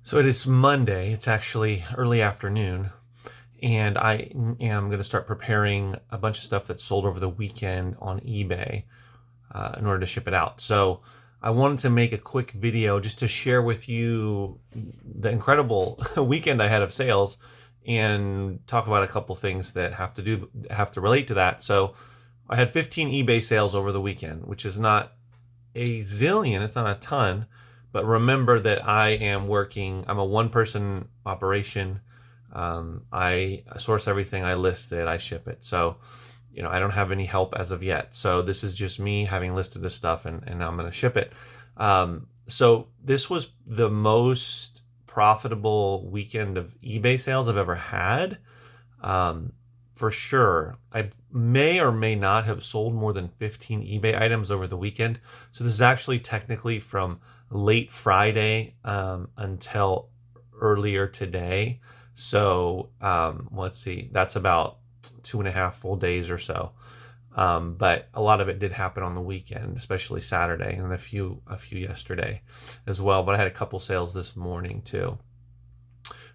So it is Monday. It's actually early afternoon, and I am going to start preparing a bunch of stuff that sold over the weekend on eBay in order to ship it out. So I wanted to make a quick video just to share with you the incredible weekend I had of sales and talk about a couple things that have to relate to that. So I had 15 eBay sales over the weekend, which is not a zillion. It's not a ton. But remember that I'm a one-person operation. I source everything, I list it, I ship it. So, I don't have any help as of yet. So this is just me having listed this stuff and I'm going to ship it. So this was the most profitable weekend of eBay sales I've ever had. For sure. I may or may not have sold more than 15 eBay items over the weekend. So this is actually technically from late Friday until earlier today. So let's see, that's about 2.5 full days or so. But a lot of it did happen on the weekend, especially Saturday, and a few yesterday as well. But I had a couple sales this morning too.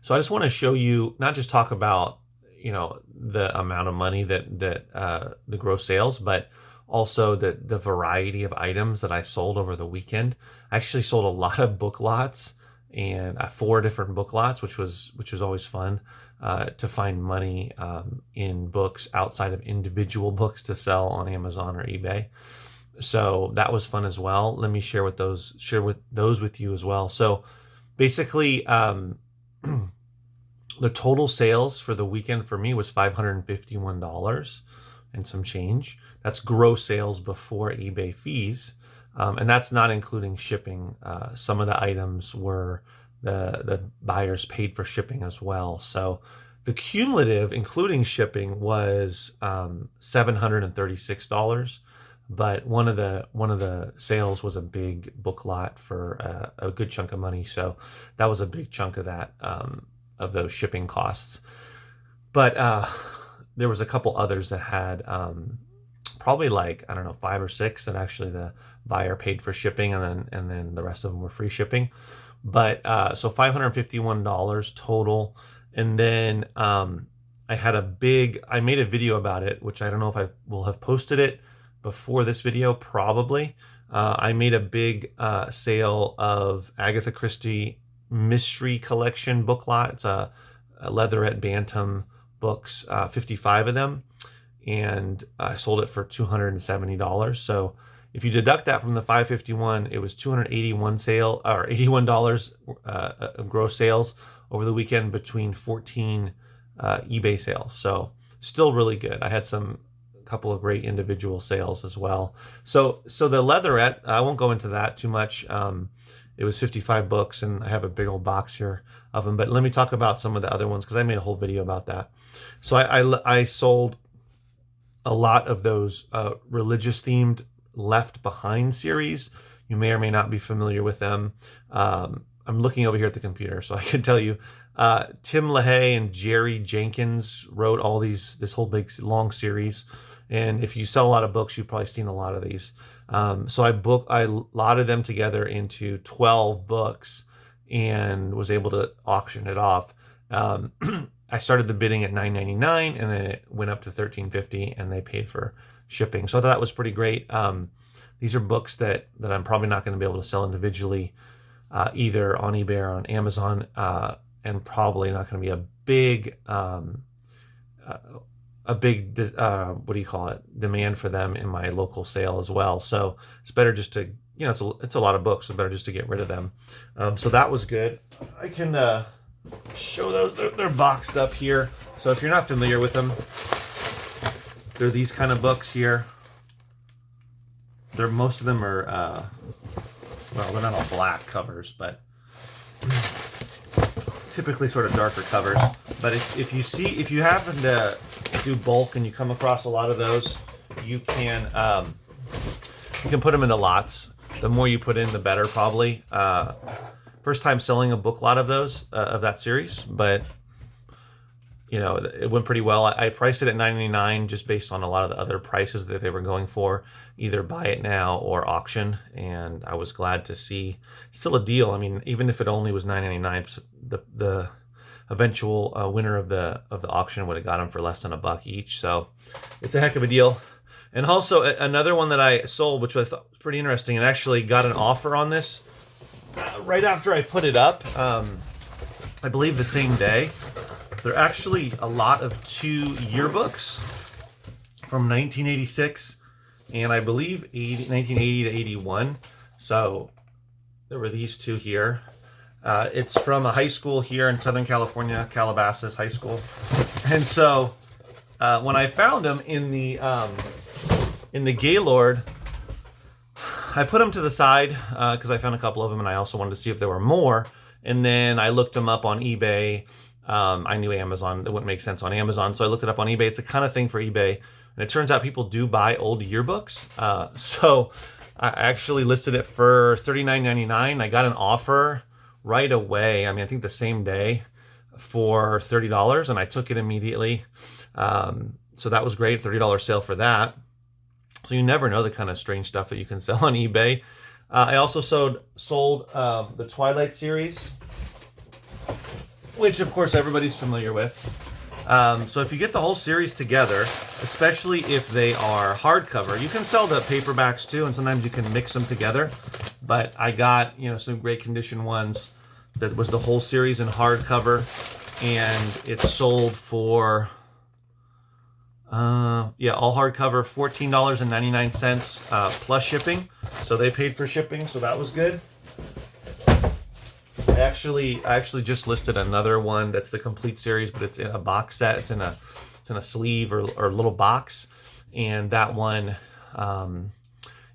So I just want to show you, not just talk about the amount of money that the gross sales, but also the variety of items that I sold over the weekend. I actually sold a lot of book lots, and 4 different book lots, which was always fun to find money in books outside of individual books to sell on Amazon or eBay. So that was fun as well. Let me share those with you as well. So basically, the total sales for the weekend for me was $551 and some change. That's gross sales before eBay fees. And that's not including shipping. Some of the items were the buyers paid for shipping as well. So the cumulative, including shipping, was $736. But one of the sales was a big book lot for a good chunk of money. So that was a big chunk of that, of those shipping costs. But there was a couple others that had probably 5 or 6 that actually the buyer paid for shipping, and then the rest of them were free shipping. But so $551 total. And then I made a video about it, which I don't know if I will have posted it before this video, probably. I made a big sale of Agatha Christie mystery collection book lot. It's a leatherette bantam books, 55 of them, and I sold it for $270. So if you deduct that from the 551, it was $81 of gross sales over the weekend between 14 eBay sales. So still really good. I had a couple of great individual sales as well. So the leatherette, I won't go into that too much. It was 55 books, and I have a big old box here of them. But let me talk about some of the other ones, because I made a whole video about that. So I sold a lot of those religious-themed Left Behind series. You may or may not be familiar with them. I'm looking over here at the computer, so I can tell you. Tim LaHaye and Jerry Jenkins wrote this whole big, long series. And if you sell a lot of books, you've probably seen a lot of these. So I lotted them together into 12 books and was able to auction it off. I started the bidding at $9.99, and then it went up to $13.50, and they paid for shipping. So I thought that was pretty great. These are books that I'm probably not going to be able to sell individually, either on eBay or on Amazon, and probably not going to be a big demand for them in my local sale as well. So it's better just to, it's a lot of books, so better just to get rid of them. So that was good. I can show those. They're boxed up here. So if you're not familiar with them, they're these kind of books here. Most of them are, they're not all black covers, but typically sort of darker covers. But if you happen to do bulk and you come across a lot of those, you can put them into lots. The more you put in, the better, probably. First time selling a book lot of those, of that series, but you know, it went pretty well. I priced it at $9.99 just based on a lot of the other prices that they were going for, either buy it now or auction. And I was glad to see still a deal. I mean, even if it only was $9.99, the eventual winner of the auction would have got them for less than $1 each. So it's a heck of a deal. And also another one that I sold, which I thought was pretty interesting, and actually got an offer on this right after I put it up. I believe the same day. There are actually a lot of 2 yearbooks from 1986 and I believe 1980 to 81. So there were these 2 here. It's from a high school here in Southern California, Calabasas High School. And so when I found them in the Gaylord, I put them to the side because I found a couple of them and I also wanted to see if there were more. And then I looked them up on eBay. I knew Amazon, it wouldn't make sense on Amazon, so I looked it up on eBay. It's a kind of thing for eBay, and it turns out people do buy old yearbooks. So I actually listed it for $39.99. I got an offer right away. I mean, I think the same day for $30, and I took it immediately. So that was great, $30 sale for that. So you never know the kind of strange stuff that you can sell on eBay. I also sold the Twilight series, which of course everybody's familiar with. So if you get the whole series together, especially if they are hardcover, you can sell the paperbacks too, and sometimes you can mix them together. But I got, you know, some great condition ones that was the whole series in hardcover, and it sold for all hardcover, $14.99 plus shipping. So they paid for shipping, so that was good. I actually just listed another one that's the complete series, but it's in a box set. It's in a sleeve or little box, and that one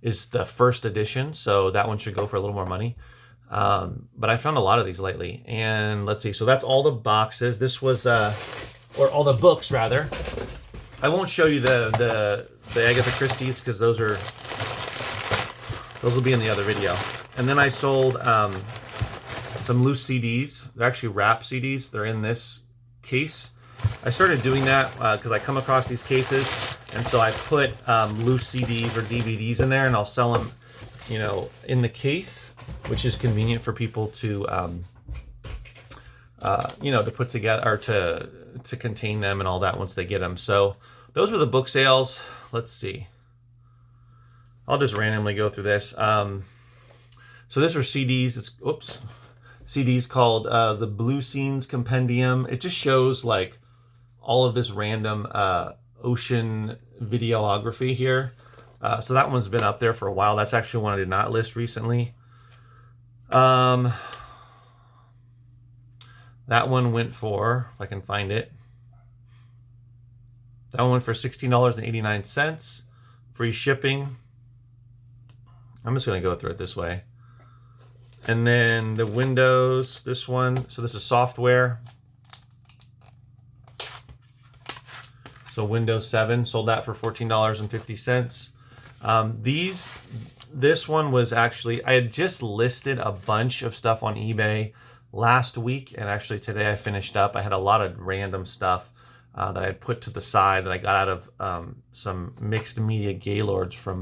is the first edition, so that one should go for a little more money. But I found a lot of these lately, and let's see. So that's all the boxes. This was or all the books rather. I won't show you the Agatha Christie's because those will be in the other video. And then I sold some loose CDs. They're actually wrap CDs. They're in this case. I started doing that because I come across these cases, and so I put loose CDs or DVDs in there, and I'll sell them, you know, in the case, which is convenient for people to, you know, to put together or to contain them and all that once they get them. So those were the book sales. Let's see. I'll just randomly go through this. So this were CDs. CDs called the Blue Scenes Compendium. It just shows like all of this random ocean videography here. So that one's been up there for a while. That's actually one I did not list recently. That one went for, if I can find it, that one went for $16.89, free shipping. I'm just going to go through it this way. And then the Windows, this one, so this is software. So Windows 7, sold that for $14.50. This one was actually, I had just listed a bunch of stuff on eBay last week, and actually today I finished up. I had a lot of random stuff that I had put to the side that I got out of some mixed media Gaylords from,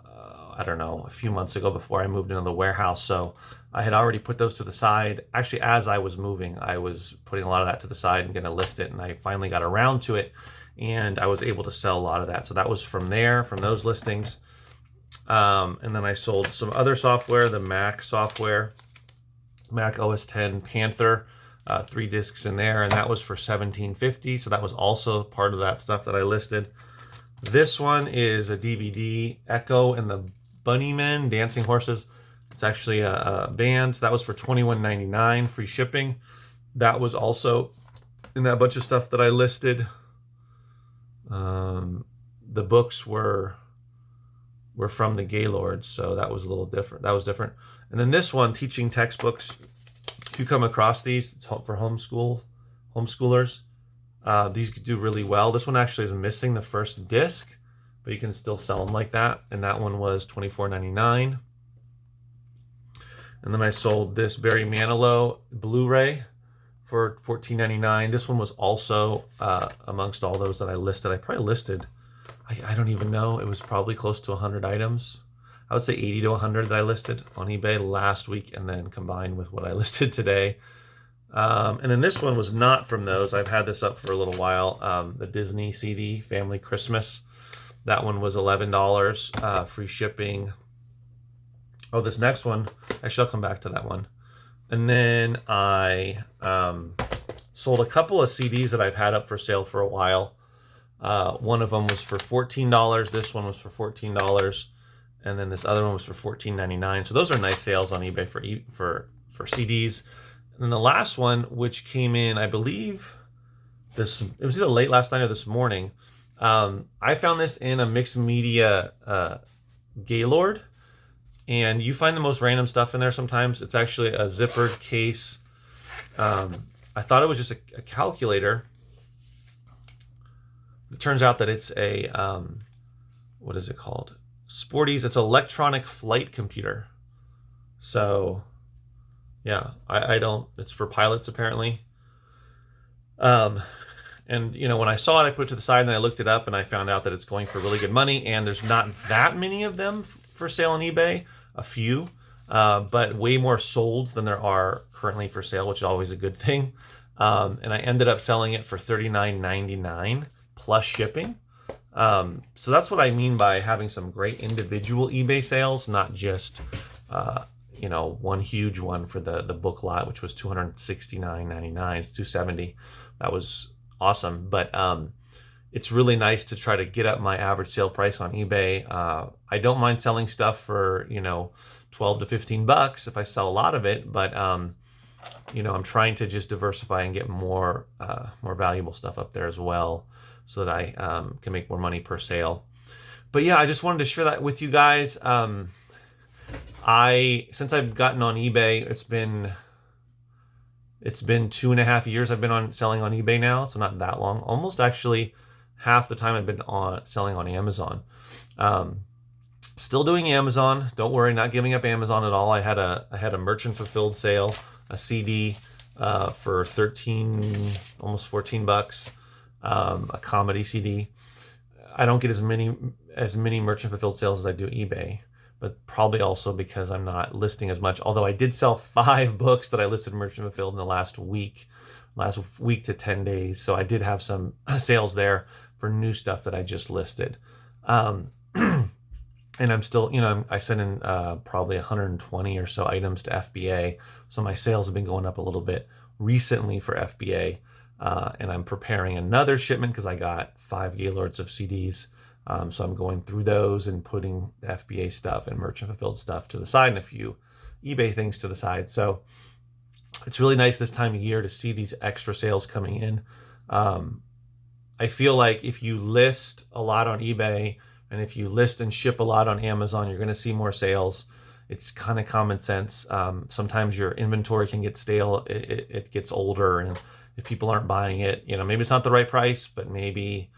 I don't know, a few months ago before I moved into the warehouse. So I had already put those to the side. Actually, as I was moving, I was putting a lot of that to the side and going to list it, and I finally got around to it, and I was able to sell a lot of that. So that was from there, from those listings. And then I sold some other software, the Mac software, Mac OS X Panther, 3 discs in there, and that was for $17.50. So that was also part of that stuff that I listed. This one is a DVD, Echo and the Bunnymen, Dancing Horses. It's actually a band. So that was for $21.99, free shipping. That was also in that bunch of stuff that I listed. The books were from the Gaylords, so that was a little different. That was different. And then this one, teaching textbooks. If you come across these, it's for homeschoolers. These do really well. This one actually is missing the first disc, but you can still sell them like that. And that one was $24.99. And then I sold this Barry Manilow Blu-ray for $14.99. This one was also amongst all those that I listed. I probably listed, I don't even know, it was probably close to 100 items. I would say 80 to 100 that I listed on eBay last week, and then combined with what I listed today. And then this one was not from those. I've had this up for a little while. The Disney CD, Family Christmas. That one was $11, free shipping. Oh, this next one, actually I'll come back to that one. And then I sold a couple of CDs that I've had up for sale for a while. One of them was for $14. This one was for $14. And then this other one was for $14.99. So those are nice sales on eBay for CDs. And then the last one, which came in, I believe, it was either late last night or this morning. I found this in a mixed media Gaylord. And you find the most random stuff in there sometimes. It's actually a zippered case. I thought it was just a calculator. It turns out that it's a, what is it called? Sporties. It's an electronic flight computer. So, yeah, I don't, it's for pilots apparently. And, you know, when I saw it, I put it to the side and then I looked it up and I found out that it's going for really good money. And there's not that many of them for sale on eBay. A few, but way more sold than there are currently for sale, which is always a good thing. And I ended up selling it for $39.99 plus shipping. So that's what I mean by having some great individual eBay sales, not just, you know, one huge one for the book lot, which was $269.99. It's $270. That was awesome. But it's really nice to try to get up my average sale price on eBay. I don't mind selling stuff for, you know, 12 to 15 bucks if I sell a lot of it, but you know, I'm trying to just diversify and get more valuable stuff up there as well, so that I can make more money per sale. But yeah, I just wanted to share that with you guys. Since I've gotten on eBay, it's been 2.5 years I've been selling on eBay now, so not that long. Almost actually half the time I've been selling on Amazon. Still doing Amazon. Don't worry, not giving up Amazon at all. I had a merchant fulfilled sale, a CD for 13, almost 14 bucks, a comedy CD. I don't get as many merchant fulfilled sales as I do eBay, but probably also because I'm not listing as much. Although I did sell 5 books that I listed merchant fulfilled in the last week to 10 days. So I did have some sales there for new stuff that I just listed. And I'm still, you know, I sent in probably 120 or so items to FBA. So my sales have been going up a little bit recently for FBA. And I'm preparing another shipment because I got 5 Gaylords of CDs. So I'm going through those and putting the FBA stuff and merchant fulfilled stuff to the side and a few eBay things to the side. So it's really nice this time of year to see these extra sales coming in. I feel like if you list a lot on eBay and if you list and ship a lot on Amazon, you're going to see more sales. It's kind of common sense. Sometimes your inventory can get stale. It gets older, and if people aren't buying it, you know, maybe it's not the right price, but maybe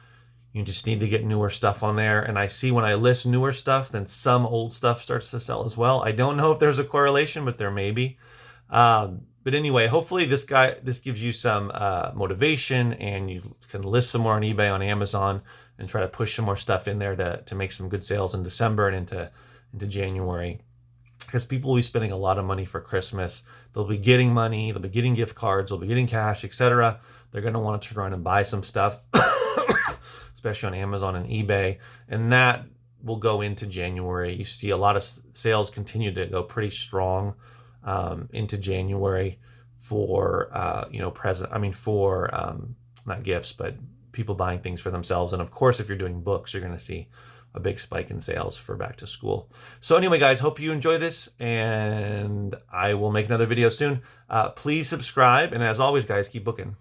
you just need to get newer stuff on there. And I see when I list newer stuff, then some old stuff starts to sell as well. I don't know if there's a correlation, but there may be. But anyway, hopefully this gives you some motivation, and you can list some more on eBay, on Amazon, and try to push some more stuff in there to make some good sales in December and into January. Because people will be spending a lot of money for Christmas. They'll be getting money, they'll be getting gift cards, they'll be getting cash, etc. They're going to want to turn around and buy some stuff, especially on Amazon and eBay. And that will go into January. You see a lot of sales continue to go pretty strong into January for not gifts, but people buying things for themselves. And of course, if you're doing books, you're going to see a big spike in sales for back to school. So anyway, guys, hope you enjoy this, and I will make another video soon. Please subscribe, and as always, guys, keep booking.